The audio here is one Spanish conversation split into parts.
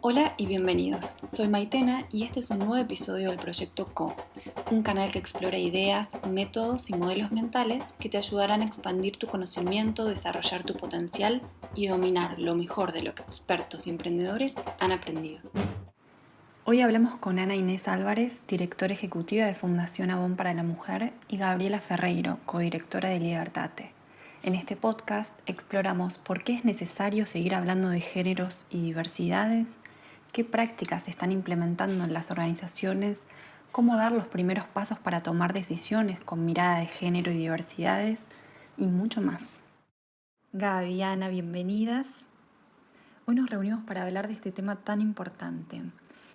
Hola y bienvenidos. Soy Maitena y este es un nuevo episodio del Proyecto CO, un canal que explora ideas, métodos y modelos mentales que te ayudarán a expandir tu conocimiento, desarrollar tu potencial y dominar lo mejor de lo que expertos y emprendedores han aprendido. Hoy hablamos con Ana Inés Álvarez, directora ejecutiva de Fundación Avon para la Mujer, y Gabriela Ferreiro, codirectora de Libertate. En este podcast exploramos por qué es necesario seguir hablando de géneros y diversidades, qué prácticas se están implementando en las organizaciones, cómo dar los primeros pasos para tomar decisiones con mirada de género y diversidades, y mucho más. Gaby y Ana, bienvenidas. Hoy nos reunimos para hablar de este tema tan importante.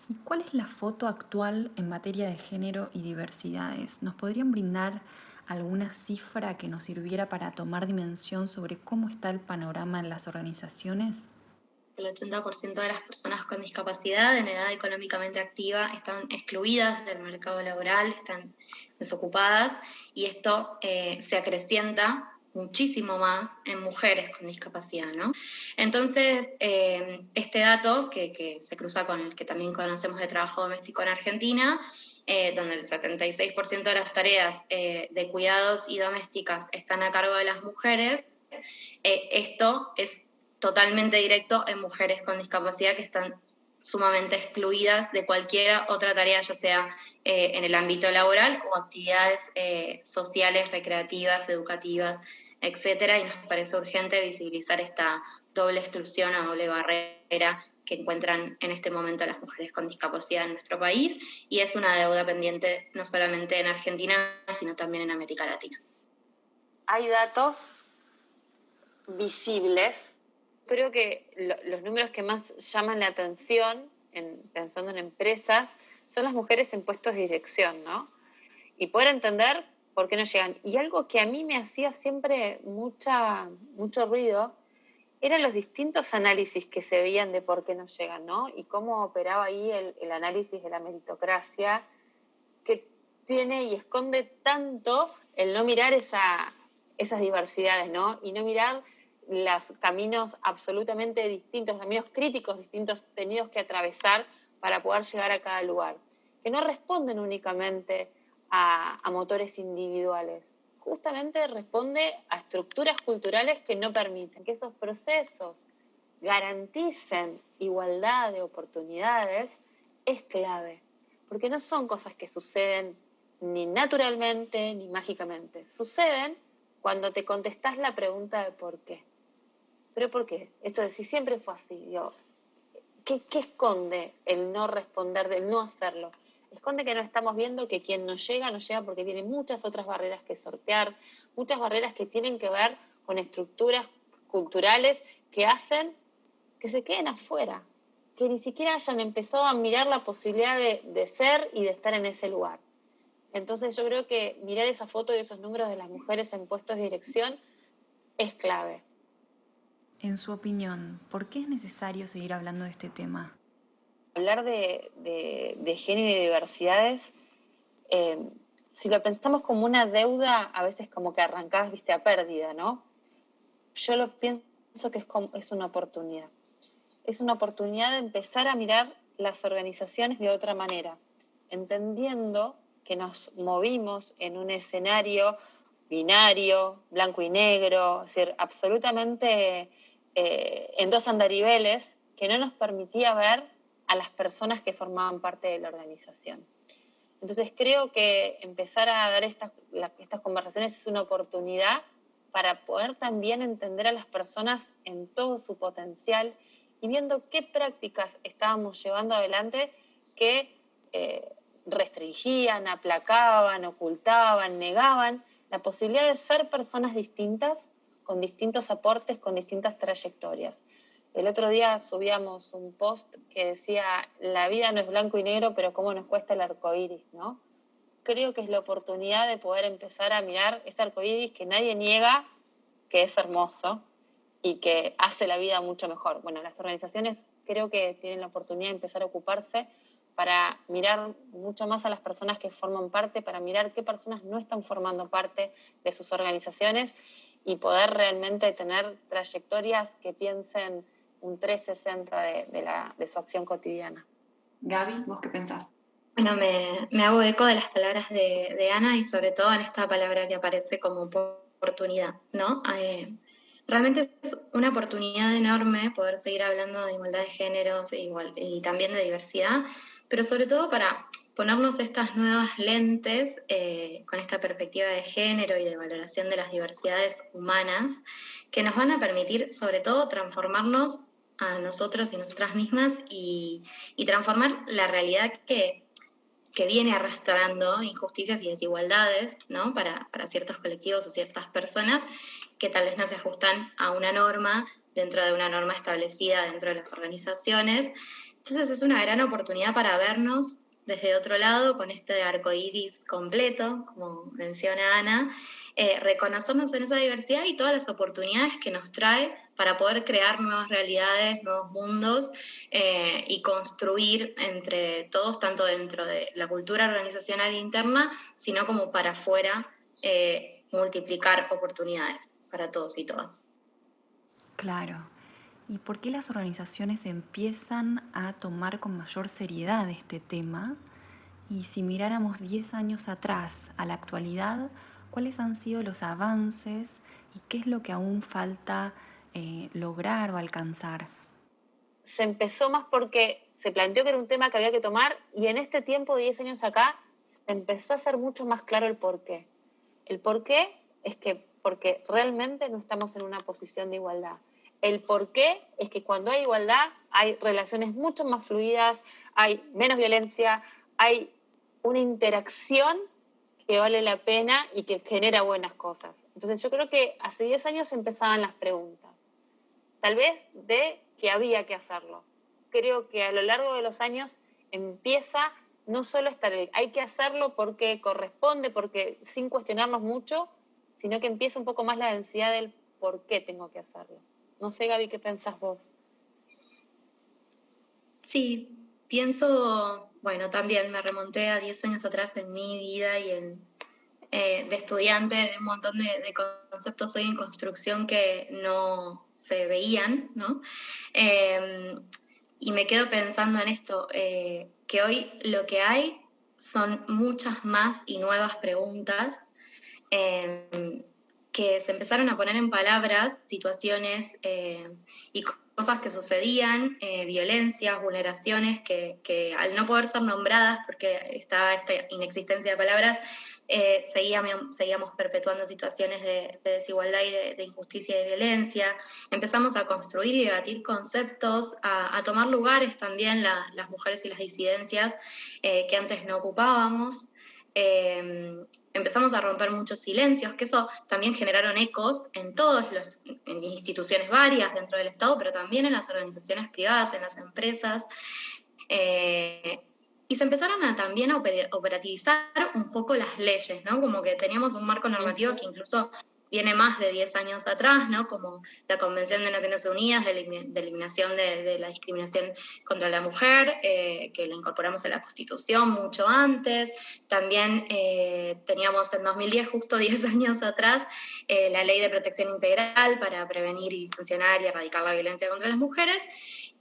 ¿Y cuál es la foto actual en materia de género y diversidades? ¿Nos podrían brindar alguna cifra que nos sirviera para tomar dimensión sobre cómo está el panorama en las organizaciones? El 80% de las personas con discapacidad en edad económicamente activa están excluidas del mercado laboral, están desocupadas, y esto se acrecienta muchísimo más en mujeres con discapacidad, ¿no? Entonces, este dato que se cruza con el que también conocemos de trabajo doméstico en Argentina, donde el 76% de las tareas de cuidados y domésticas están a cargo de las mujeres, esto es totalmente directo en mujeres con discapacidad que están sumamente excluidas de cualquier otra tarea, ya sea en el ámbito laboral o actividades sociales, recreativas, educativas, etcétera, y nos parece urgente visibilizar esta doble exclusión o doble barrera que encuentran en este momento las mujeres con discapacidad en nuestro país, y es una deuda pendiente no solamente en Argentina, sino también en América Latina. Hay datos visibles. Creo que los números que más llaman la atención, pensando en empresas, son las mujeres en puestos de dirección, ¿no? Y poder entender por qué no llegan. Y algo que a mí me hacía siempre mucho ruido eran los distintos análisis que se veían de por qué no llegan, ¿no? Y cómo operaba ahí el análisis de la meritocracia, que tiene y esconde tanto el no mirar esas diversidades, ¿no? Y no mirar los caminos absolutamente distintos, caminos críticos distintos tenidos que atravesar para poder llegar a cada lugar, que no responden únicamente a motores individuales, justamente responde a estructuras culturales que no permiten que esos procesos garanticen igualdad de oportunidades. Es clave, porque no son cosas que suceden ni naturalmente ni mágicamente, suceden cuando te contestás la pregunta de por qué. ¿Pero por qué? Esto de si siempre fue así, digo, ¿qué esconde el no responder, el no hacerlo? Esconde que no estamos viendo que quien no llega porque tiene muchas otras barreras que sortear, muchas barreras que tienen que ver con estructuras culturales que hacen que se queden afuera, que ni siquiera hayan empezado a mirar la posibilidad de ser y de estar en ese lugar. Entonces yo creo que mirar esa foto y esos números de las mujeres en puestos de dirección es clave. En su opinión, ¿por qué es necesario seguir hablando de este tema? Hablar de género y diversidades, si lo pensamos como una deuda, a veces como que arrancás, viste, a pérdida, ¿no? Yo lo pienso que es una oportunidad. Es una oportunidad de empezar a mirar las organizaciones de otra manera, entendiendo que nos movimos en un escenario binario, blanco y negro, es decir, absolutamente en dos andariveles, que no nos permitía ver a las personas que formaban parte de la organización. Entonces creo que empezar a dar estas conversaciones es una oportunidad para poder también entender a las personas en todo su potencial y viendo qué prácticas estábamos llevando adelante que restringían, aplacaban, ocultaban, negaban la posibilidad de ser personas distintas, con distintos aportes, con distintas trayectorias. El otro día subíamos un post que decía, la vida no es blanco y negro, pero cómo nos cuesta el arcoíris, ¿no? Creo que es la oportunidad de poder empezar a mirar ese arcoíris que nadie niega, que es hermoso y que hace la vida mucho mejor. Bueno, las organizaciones creo que tienen la oportunidad de empezar a ocuparse para mirar mucho más a las personas que forman parte, para mirar qué personas no están formando parte de sus organizaciones y poder realmente tener trayectorias que piensen un 360 de su acción cotidiana. Gaby, ¿vos qué pensás? Bueno, me hago eco de las palabras de Ana y sobre todo en esta palabra que aparece como oportunidad, ¿no? Realmente es una oportunidad enorme poder seguir hablando de igualdad de géneros y también de diversidad, pero sobre todo para ponernos estas nuevas lentes con esta perspectiva de género y de valoración de las diversidades humanas que nos van a permitir sobre todo transformarnos a nosotros y nosotras mismas y transformar la realidad que viene arrastrando injusticias y desigualdades, ¿no? Para ciertos colectivos o ciertas personas que tal vez no se ajustan a una norma dentro de una norma establecida dentro de las organizaciones. Entonces es una gran oportunidad para vernos desde otro lado, con este arco iris completo, como menciona Ana, reconocernos en esa diversidad y todas las oportunidades que nos trae para poder crear nuevas realidades, nuevos mundos y construir entre todos, tanto dentro de la cultura organizacional interna, sino como para afuera, multiplicar oportunidades para todos y todas. Claro. ¿Y por qué las organizaciones empiezan a tomar con mayor seriedad este tema? Y si miráramos 10 años atrás a la actualidad, ¿cuáles han sido los avances y qué es lo que aún falta lograr o alcanzar? Se empezó más porque se planteó que era un tema que había que tomar y en este tiempo, de 10 años acá, se empezó a hacer mucho más claro el porqué. El porqué es que porque realmente no estamos en una posición de igualdad. El porqué es que cuando hay igualdad hay relaciones mucho más fluidas, hay menos violencia, hay una interacción que vale la pena y que genera buenas cosas. Entonces yo creo que hace 10 años empezaban las preguntas. Tal vez de que había que hacerlo. Creo que a lo largo de los años empieza no solo estar hay que hacerlo porque corresponde, porque sin cuestionarnos mucho, sino que empieza un poco más la densidad del por qué tengo que hacerlo. No sé, Gaby, ¿qué pensás vos? Sí, pienso, bueno, también me remonté a 10 años atrás en mi vida y de estudiante de un montón de conceptos hoy en construcción que no se veían, ¿no? Y me quedo pensando en esto, que hoy lo que hay son muchas más y nuevas preguntas que se empezaron a poner en palabras situaciones y cosas que sucedían, violencias, vulneraciones que al no poder ser nombradas, porque estaba esta inexistencia de palabras, seguíamos perpetuando situaciones de desigualdad y de injusticia y de violencia. Empezamos a construir y debatir conceptos, a tomar lugares también las mujeres y las disidencias que antes no ocupábamos. Empezamos a romper muchos silencios, que eso también generaron ecos en instituciones varias dentro del Estado, pero también en las organizaciones privadas, en las empresas. Y se empezaron también a operativizar un poco las leyes, ¿no? Como que teníamos un marco normativo que incluso viene más de 10 años atrás, ¿no? Como la Convención de Naciones Unidas de eliminación de la discriminación contra la mujer, que la incorporamos en la Constitución mucho antes. También teníamos en 2010, justo 10 años atrás, la Ley de Protección Integral para prevenir y sancionar y erradicar la violencia contra las mujeres.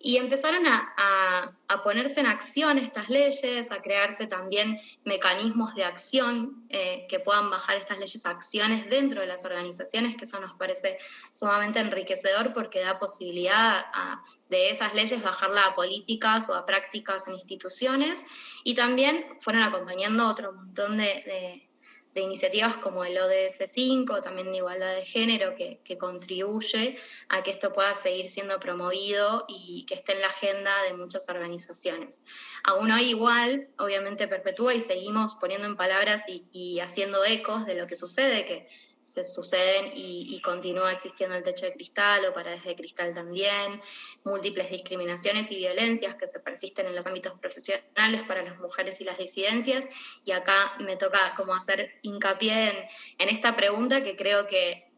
Y empezaron a ponerse en acción estas leyes, a crearse también mecanismos de acción que puedan bajar estas leyes a acciones dentro de las organizaciones, que eso nos parece sumamente enriquecedor porque da posibilidad de esas leyes bajarla a políticas o a prácticas en instituciones, y también fueron acompañando otro montón de iniciativas como el ODS 5, también de igualdad de género, que contribuye a que esto pueda seguir siendo promovido y que esté en la agenda de muchas organizaciones. Aún hoy igual, obviamente perpetúa y seguimos poniendo en palabras y haciendo ecos de lo que sucede, que se suceden y continúa existiendo el techo de cristal o paredes de cristal también, múltiples discriminaciones y violencias que se persisten en los ámbitos profesionales para las mujeres y las disidencias, y acá me toca como hacer hincapié en esta pregunta que creo que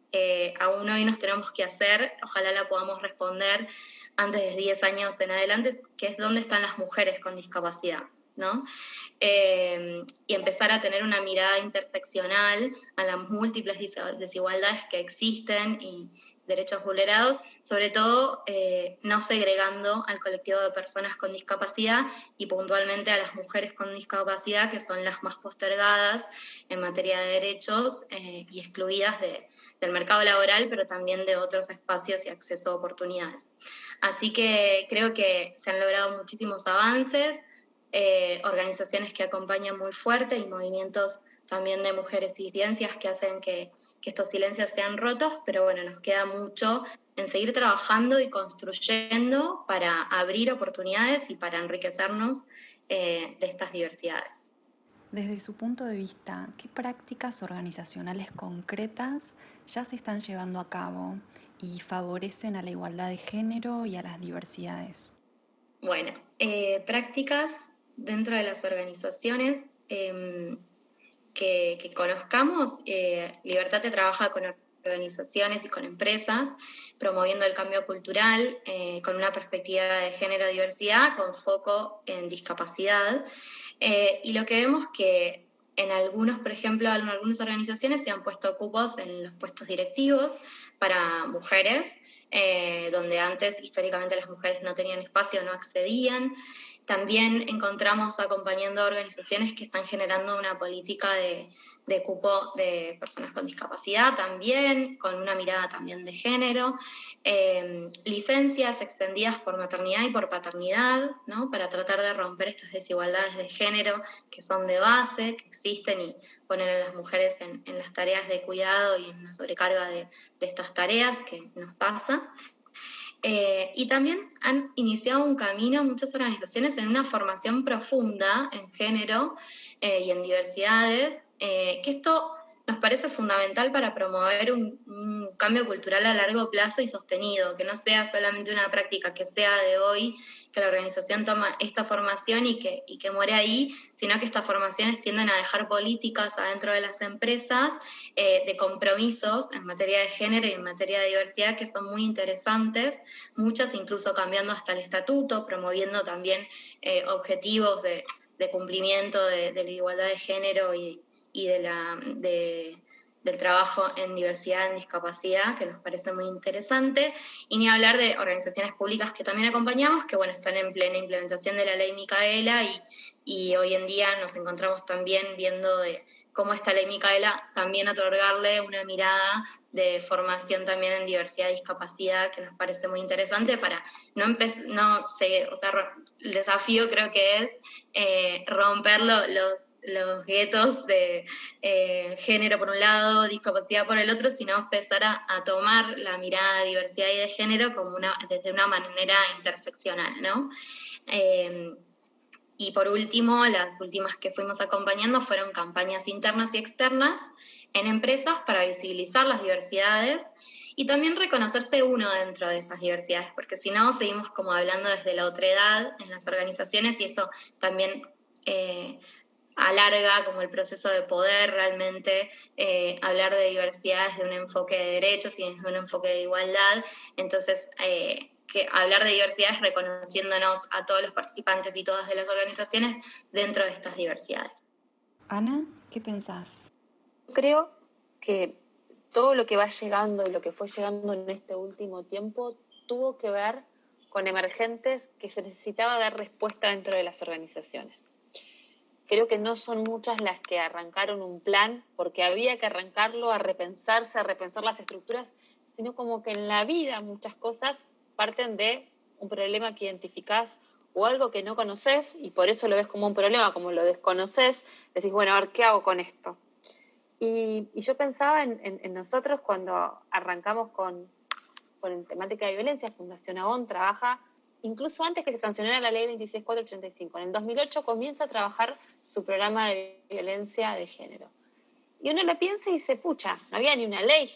aún hoy nos tenemos que hacer, ojalá la podamos responder antes de 10 años en adelante, que es dónde están las mujeres con discapacidad. ¿no? Y empezar a tener una mirada interseccional a las múltiples desigualdades que existen y derechos vulnerados, sobre todo no segregando al colectivo de personas con discapacidad y puntualmente a las mujeres con discapacidad, que son las más postergadas en materia de derechos y excluidas del mercado laboral, pero también de otros espacios y acceso a oportunidades. Así que creo que se han logrado muchísimos avances, organizaciones que acompañan muy fuerte y movimientos también de mujeres y disidencias que hacen que estos silencios sean rotos, pero bueno, nos queda mucho en seguir trabajando y construyendo para abrir oportunidades y para enriquecernos de estas diversidades. Desde su punto de vista, ¿qué prácticas organizacionales concretas ya se están llevando a cabo y favorecen a la igualdad de género y a las diversidades? Bueno, prácticas dentro de las organizaciones que conozcamos. Libertate trabaja con organizaciones y con empresas, promoviendo el cambio cultural con una perspectiva de género y diversidad, con foco en discapacidad. Y lo que vemos que en algunos, por ejemplo, en algunas organizaciones se han puesto cupos en los puestos directivos para mujeres, donde antes históricamente las mujeres no tenían espacio, no accedían. También encontramos acompañando a organizaciones que están generando una política de cupo de personas con discapacidad también, con una mirada también de género, licencias extendidas por maternidad y por paternidad, ¿no? Para tratar de romper estas desigualdades de género que son de base, que existen, y poner a las mujeres en las tareas de cuidado y en la sobrecarga de estas tareas que nos pasa. Y también han iniciado un camino muchas organizaciones en una formación profunda en género y en diversidades, que esto nos parece fundamental para promover un cambio cultural a largo plazo y sostenido, que no sea solamente una práctica que sea de hoy, que la organización toma esta formación y que muere ahí, sino que estas formaciones tienden a dejar políticas adentro de las empresas de compromisos en materia de género y en materia de diversidad que son muy interesantes, muchas incluso cambiando hasta el estatuto, promoviendo también objetivos de cumplimiento de la igualdad de género y del trabajo en diversidad, en discapacidad, que nos parece muy interesante, y ni hablar de organizaciones públicas que también acompañamos, que bueno, están en plena implementación de la ley Micaela, y hoy en día nos encontramos también viendo cómo esta ley Micaela también otorgarle una mirada de formación también en diversidad y discapacidad, que nos parece muy interesante para el desafío creo que es romper los guetos de género por un lado, discapacidad por el otro, sino empezar a tomar la mirada de diversidad y de género como desde una manera interseccional, ¿no? Y por último, las últimas que fuimos acompañando fueron campañas internas y externas en empresas para visibilizar las diversidades y también reconocerse uno dentro de esas diversidades, porque si no, seguimos como hablando desde la otredad en las organizaciones, y eso también alarga como el proceso de poder realmente hablar de diversidad desde un enfoque de derechos y desde un enfoque de igualdad. Entonces, que hablar de diversidad es reconociéndonos a todos los participantes y todas de las organizaciones dentro de estas diversidades. Ana, ¿qué pensás? Creo que todo lo que va llegando y lo que fue llegando en este último tiempo tuvo que ver con emergentes que se necesitaba dar respuesta dentro de las organizaciones. Creo que no son muchas las que arrancaron un plan porque había que arrancarlo, a repensar las estructuras, sino como que en la vida muchas cosas parten de un problema que identificás o algo que no conoces y por eso lo ves como un problema, como lo desconoces, decís, bueno, a ver, ¿qué hago con esto? Y yo pensaba en nosotros cuando arrancamos con temática de violencia. Fundación Avon trabaja incluso antes que se sancionara la ley 26485. En el 2008 comienza a trabajar su programa de violencia de género. Y uno lo piensa y dice, pucha, no había ni una ley,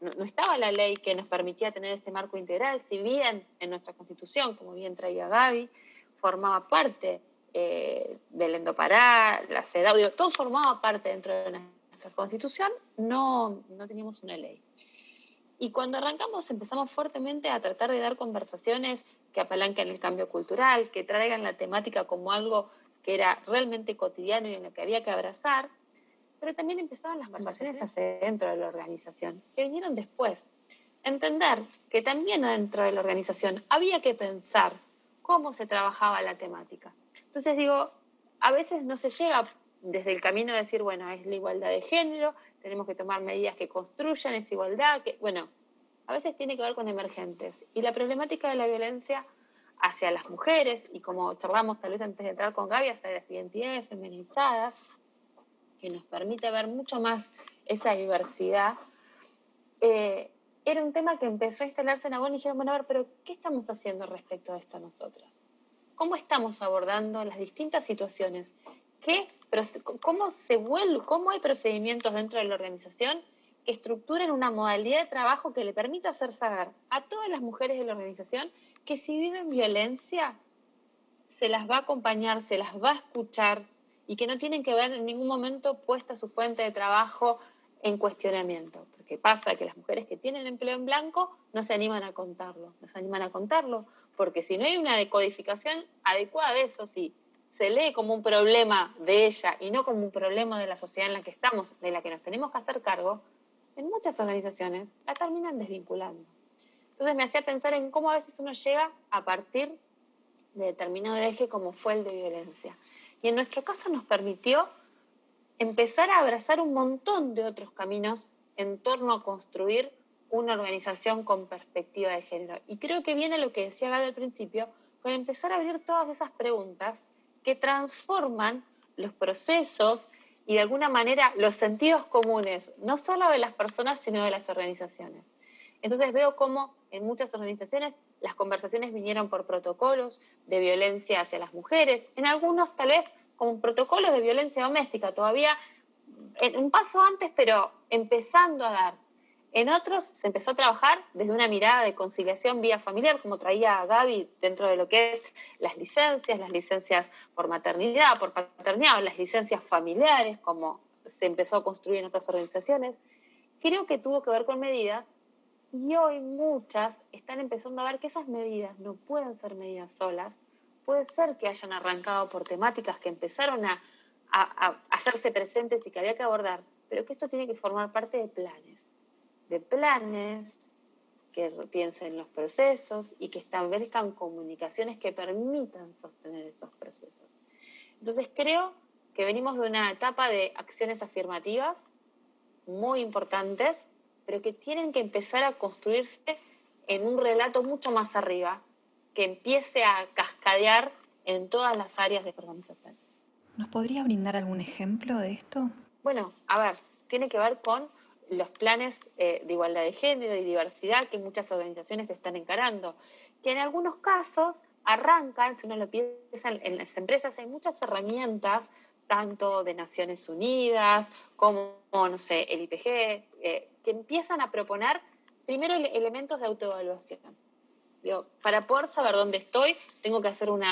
no estaba la ley que nos permitía tener ese marco integral, si bien en nuestra Constitución, como bien traía Gaby, formaba parte del Endopará, la CEDAW, todo formaba parte dentro de nuestra Constitución, no teníamos una ley. Y cuando arrancamos empezamos fuertemente a tratar de dar conversaciones que apalanquen el cambio cultural, que traigan la temática como algo que era realmente cotidiano y en lo que había que abrazar, pero también empezaron las conversaciones hacia dentro de la organización, que vinieron después. Entender que también dentro de la organización había que pensar cómo se trabajaba la temática. Entonces digo, a veces no se llega desde el camino de decir, bueno, es la igualdad de género, tenemos que tomar medidas que construyan esa igualdad, a veces tiene que ver con emergentes. Y la problemática de la violencia hacia las mujeres, y como charlamos tal vez antes de entrar con Gaby, hacia las identidades feminizadas, que nos permite ver mucho más esa diversidad, era un tema que empezó a instalarse en Abón y dijeron, bueno, a ver, pero ¿qué estamos haciendo respecto a esto nosotros? ¿Cómo estamos abordando las distintas situaciones? ¿Cómo hay procedimientos dentro de la organización que estructuren una modalidad de trabajo que le permita hacer saber a todas las mujeres de la organización que si viven violencia, se las va a acompañar, se las va a escuchar y que no tienen que ver en ningún momento puesta su fuente de trabajo en cuestionamiento? Porque pasa que las mujeres que tienen empleo en blanco no se animan a contarlo, porque si no hay una decodificación adecuada de eso, si se lee como un problema de ella y no como un problema de la sociedad en la que estamos, de la que nos tenemos que hacer cargo, en muchas organizaciones la terminan desvinculando. Entonces me hacía pensar en cómo a veces uno llega a partir de determinado eje como fue el de violencia. Y en nuestro caso nos permitió empezar a abrazar un montón de otros caminos en torno a construir una organización con perspectiva de género. Y creo que viene lo que decía Gaby al principio, con empezar a abrir todas esas preguntas que transforman los procesos y de alguna manera los sentidos comunes, no solo de las personas, sino de las organizaciones. Entonces veo cómo en muchas organizaciones las conversaciones vinieron por protocolos de violencia hacia las mujeres, en algunos tal vez como protocolos de violencia doméstica, todavía un paso antes, pero empezando a dar. En otros se empezó a trabajar desde una mirada de conciliación vía familiar, como traía Gaby dentro de lo que es las licencias por maternidad, por paternidad, o las licencias familiares, como se empezó a construir en otras organizaciones. Creo que tuvo que ver con medidas y hoy muchas están empezando a ver que esas medidas no pueden ser medidas solas. Puede ser que hayan arrancado por temáticas que empezaron a hacerse presentes y que había que abordar, pero que esto tiene que formar parte de planes que piensen los procesos y que establezcan comunicaciones que permitan sostener esos procesos. Entonces creo que venimos de una etapa de acciones afirmativas muy importantes, pero que tienen que empezar a construirse en un relato mucho más arriba, que empiece a cascadear en todas las áreas de esa organización. ¿Nos podría brindar algún ejemplo de esto? Bueno, a ver, tiene que ver con los planes de igualdad de género y diversidad que muchas organizaciones están encarando, que en algunos casos arrancan, si uno lo piensa, en las empresas hay muchas herramientas, tanto de Naciones Unidas como, no sé, el IPG, que empiezan a proponer primero elementos de autoevaluación. Digo, para poder saber dónde estoy, tengo que hacer un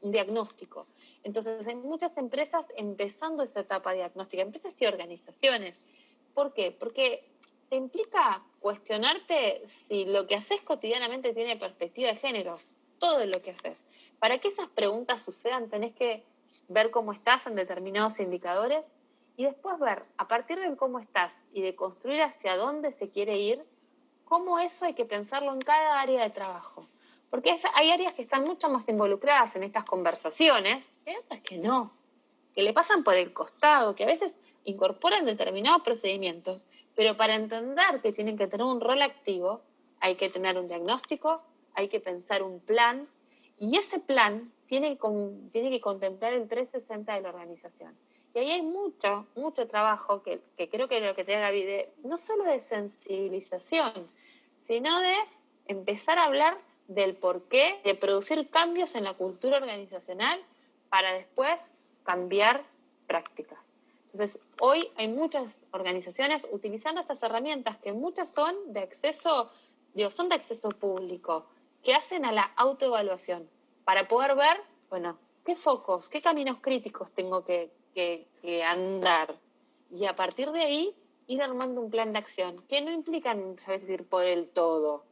diagnóstico. Entonces, hay muchas empresas empezando esa etapa diagnóstica, empresas y organizaciones. ¿Por qué? Porque te implica cuestionarte si lo que haces cotidianamente tiene perspectiva de género, todo lo que haces. Para que esas preguntas sucedan, tenés que ver cómo estás en determinados indicadores y después ver, a partir de cómo estás y de construir hacia dónde se quiere ir, cómo eso hay que pensarlo en cada área de trabajo. Porque hay áreas que están mucho más involucradas en estas conversaciones y otras que no, que le pasan por el costado, que a veces incorporan determinados procedimientos, pero para entender que tienen que tener un rol activo, hay que tener un diagnóstico, hay que pensar un plan, y ese plan tiene que contemplar el 360 de la organización. Y ahí hay mucho trabajo que creo que es lo que te haga Gaby, no solo de sensibilización, sino de empezar a hablar del porqué, de producir cambios en la cultura organizacional para después cambiar prácticas. Entonces, hoy hay muchas organizaciones utilizando estas herramientas que muchas son de acceso público, que hacen a la autoevaluación para poder ver, bueno, qué focos, qué caminos críticos tengo que andar. Y a partir de ahí, ir armando un plan de acción, que no implican a veces ir por el todo,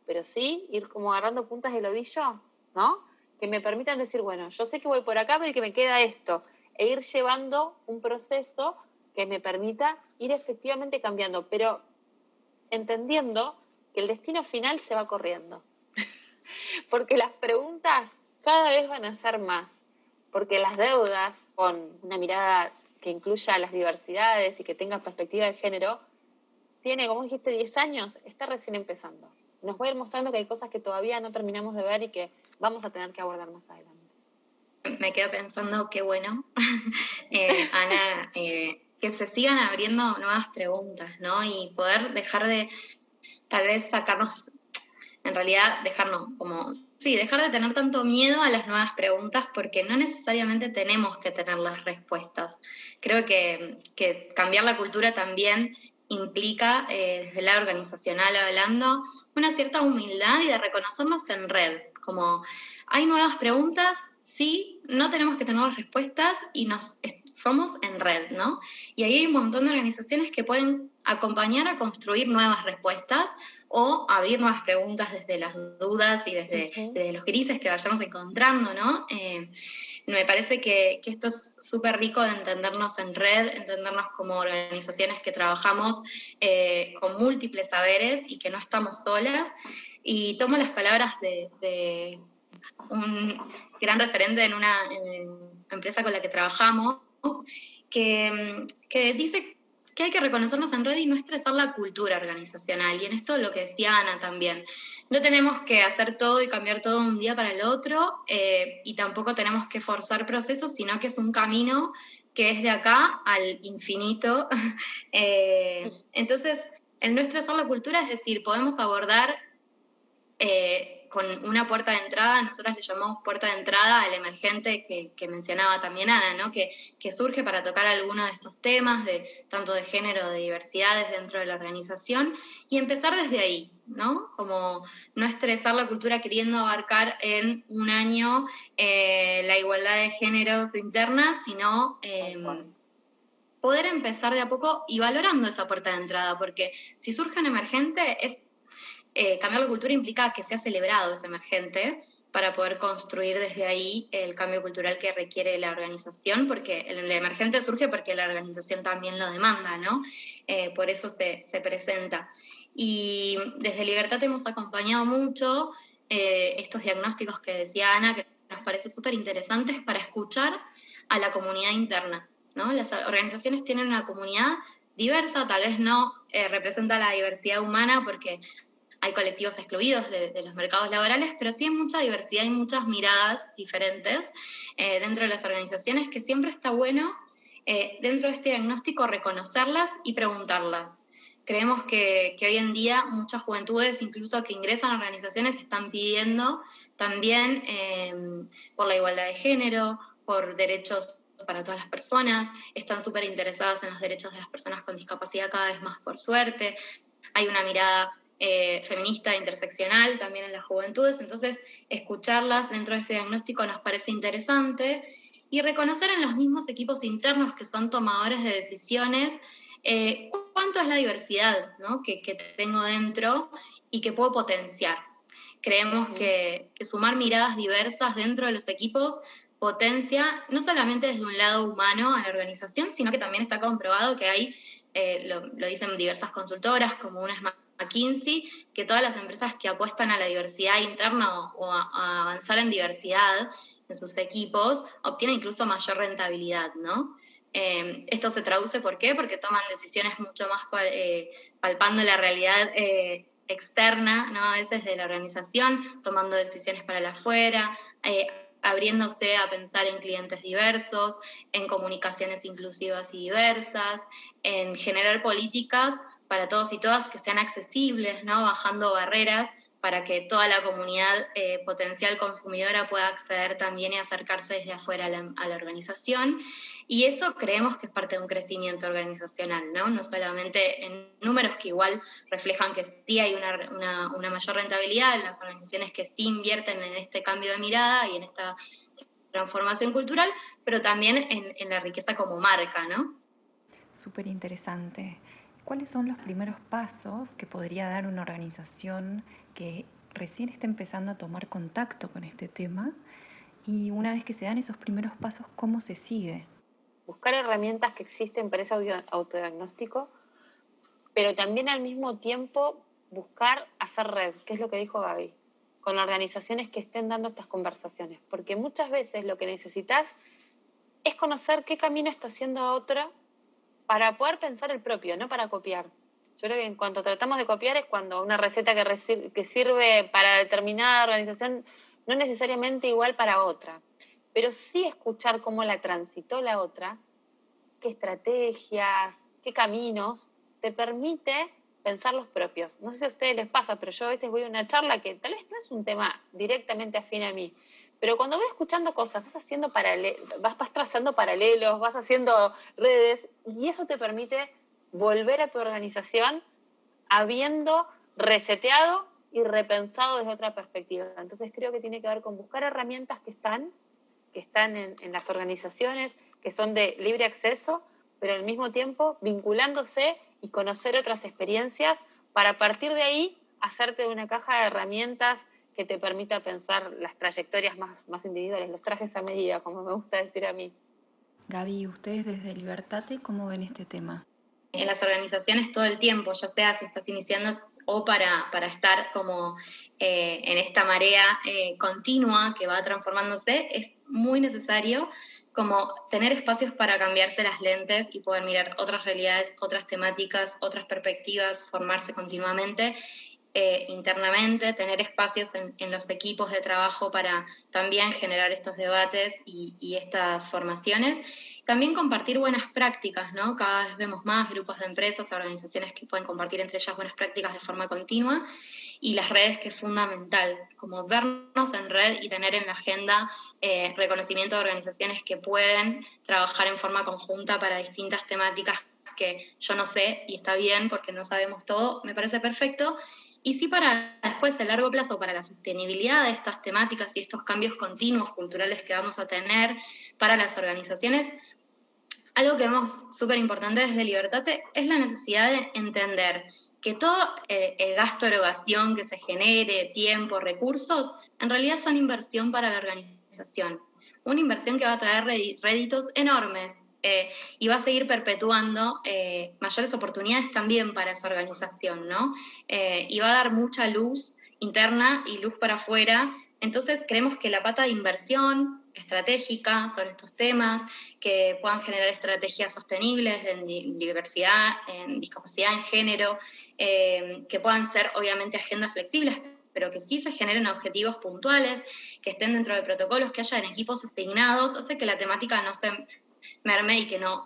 pero sí ir como agarrando puntas del ovillo, ¿no? que me permitan decir, bueno, yo sé que voy por acá, pero que me queda esto, e ir llevando un proceso que me permita ir efectivamente cambiando, pero entendiendo que el destino final se va corriendo. Porque las preguntas cada vez van a ser más, porque las deudas, con una mirada que incluya las diversidades y que tenga perspectiva de género, tiene, como dijiste, 10 años, está recién empezando. Nos va a ir mostrando que hay cosas que todavía no terminamos de ver y que vamos a tener que abordar más adelante. Me quedo pensando, qué bueno, Ana, que se sigan abriendo nuevas preguntas, ¿no? Y poder dejar de, tal vez sacarnos, en realidad dejarnos como, sí, dejar de tener tanto miedo a las nuevas preguntas porque no necesariamente tenemos que tener las respuestas. Creo que cambiar la cultura también implica, desde el lado organizacional hablando, una cierta humildad y de reconocernos en red, como hay nuevas preguntas, sí, no tenemos que tener las respuestas y somos en red, ¿no? Y ahí hay un montón de organizaciones que pueden acompañar a construir nuevas respuestas o abrir nuevas preguntas desde las dudas y desde los grises que vayamos encontrando, ¿no? Me parece que esto es súper rico de entendernos en red, entendernos como organizaciones que trabajamos con múltiples saberes y que no estamos solas. Y tomo las palabras de un gran referente en una empresa con la que trabajamos, que dice que hay que reconocernos en red y no estresar la cultura organizacional. Y en esto lo que decía Ana también, no tenemos que hacer todo y cambiar todo de un día para el otro, y tampoco tenemos que forzar procesos, sino que es un camino que es de acá al infinito. Entonces, el no estresar la cultura es decir, podemos abordar con una puerta de entrada, nosotros le llamamos puerta de entrada al emergente que mencionaba también Ana, ¿no? Que surge para tocar algunos de estos temas, tanto de género, de diversidades dentro de la organización, y empezar desde ahí, ¿no? Como no estresar la cultura queriendo abarcar en un año la igualdad de géneros interna, sino poder empezar de a poco y valorando esa puerta de entrada, porque si surge un emergente cambiar la cultura implica que sea celebrado ese emergente para poder construir desde ahí el cambio cultural que requiere la organización, porque el emergente surge porque la organización también lo demanda, ¿no? Por eso se presenta. Y desde Libertad hemos acompañado mucho estos diagnósticos que decía Ana, que nos parece súper interesantes para escuchar a la comunidad interna, ¿no? Las organizaciones tienen una comunidad diversa, tal vez no representa la diversidad humana porque hay colectivos excluidos de los mercados laborales, pero sí hay mucha diversidad y muchas miradas diferentes dentro de las organizaciones, que siempre está bueno dentro de este diagnóstico reconocerlas y preguntarlas. Creemos que hoy en día muchas juventudes, incluso que ingresan a organizaciones, están pidiendo también por la igualdad de género, por derechos para todas las personas, están súper interesadas en los derechos de las personas con discapacidad cada vez más, por suerte. Hay una mirada feminista e interseccional también en las juventudes, entonces escucharlas dentro de ese diagnóstico nos parece interesante y reconocer en los mismos equipos internos que son tomadores de decisiones cuánto es la diversidad, ¿no? que tengo dentro y que puedo potenciar. Creemos que sumar miradas diversas dentro de los equipos potencia no solamente desde un lado humano a la organización, sino que también está comprobado que hay, lo dicen diversas consultoras, como una es McKinsey, que todas las empresas que apuestan a la diversidad interna o a avanzar en diversidad en sus equipos obtienen incluso mayor rentabilidad, ¿no? Esto se traduce, ¿por qué? Porque toman decisiones mucho más palpando la realidad externa, ¿no? A veces de la organización, tomando decisiones para el afuera, abriéndose a pensar en clientes diversos, en comunicaciones inclusivas y diversas, en generar políticas para todos y todas que sean accesibles, ¿no? Bajando barreras para que toda la comunidad potencial consumidora pueda acceder también y acercarse desde afuera a la organización. Y eso creemos que es parte de un crecimiento organizacional, ¿no? No solamente en números que igual reflejan que sí hay una mayor rentabilidad en las organizaciones que sí invierten en este cambio de mirada y en esta transformación cultural, pero también en la riqueza como marca, ¿no? Súper interesante. ¿Cuáles son los primeros pasos que podría dar una organización que recién está empezando a tomar contacto con este tema y una vez que se dan esos primeros pasos, ¿cómo se sigue? Buscar herramientas que existen para ese autodiagnóstico, pero también al mismo tiempo buscar hacer red, que es lo que dijo Gaby, con organizaciones que estén dando estas conversaciones, porque muchas veces lo que necesitas es conocer qué camino está haciendo otra para poder pensar el propio, no para copiar. Yo creo que en cuanto tratamos de copiar es cuando una receta que sirve para determinada organización no es necesariamente igual para otra, pero sí escuchar cómo la transitó la otra, qué estrategias, qué caminos te permite pensar los propios. No sé si a ustedes les pasa, pero yo a veces voy a una charla que tal vez no es un tema directamente afín a mí, pero cuando voy escuchando cosas, vas trazando paralelos, vas haciendo redes, y eso te permite volver a tu organización habiendo reseteado y repensado desde otra perspectiva. Entonces creo que tiene que ver con buscar herramientas que están en las organizaciones, que son de libre acceso, pero al mismo tiempo vinculándose y conocer otras experiencias para a partir de ahí hacerte de una caja de herramientas que te permita pensar las trayectorias más individuales, los trajes a medida, como me gusta decir a mí. Gaby, ustedes desde Libertate, ¿cómo ven este tema? En las organizaciones todo el tiempo, ya sea si estás iniciando o para estar como en esta marea continua que va transformándose, es muy necesario como tener espacios para cambiarse las lentes y poder mirar otras realidades, otras temáticas, otras perspectivas, formarse continuamente internamente, tener espacios en los equipos de trabajo para también generar estos debates y estas formaciones. También compartir buenas prácticas, ¿no? Cada vez vemos más grupos de empresas, organizaciones que pueden compartir entre ellas buenas prácticas de forma continua, y las redes, que es fundamental, como vernos en red y tener en la agenda reconocimiento de organizaciones que pueden trabajar en forma conjunta para distintas temáticas que yo no sé, y está bien porque no sabemos todo, me parece perfecto. Y sí, para después, a largo plazo, para la sostenibilidad de estas temáticas y estos cambios continuos culturales que vamos a tener para las organizaciones, algo que vemos súper importante desde Libertate es la necesidad de entender que todo el gasto de erogación que se genere, tiempo, recursos, en realidad son inversión para la organización. Una inversión que va a traer réditos enormes y va a seguir perpetuando mayores oportunidades también para esa organización, ¿no? Y va a dar mucha luz interna y luz para afuera. Entonces creemos que la pata de inversión estratégica sobre estos temas, que puedan generar estrategias sostenibles en diversidad, en discapacidad, en género, que puedan ser obviamente agendas flexibles, pero que sí se generen objetivos puntuales, que estén dentro de protocolos, que hayan equipos asignados, hace que la temática no se merme y que no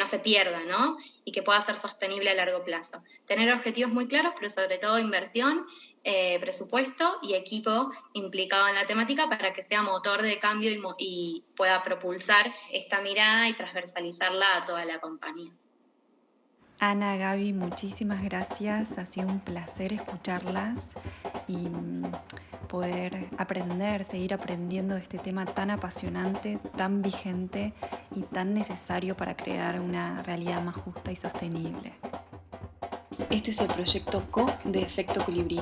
se pierda, ¿no? Y que pueda ser sostenible a largo plazo. Tener objetivos muy claros, pero sobre todo inversión, presupuesto y equipo implicado en la temática para que sea motor de cambio y pueda propulsar esta mirada y transversalizarla a toda la compañía. Ana, Gaby, muchísimas gracias. Ha sido un placer escucharlas y poder aprender, seguir aprendiendo de este tema tan apasionante, tan vigente y tan necesario para crear una realidad más justa y sostenible. Este es el proyecto CO de Efecto Colibrí.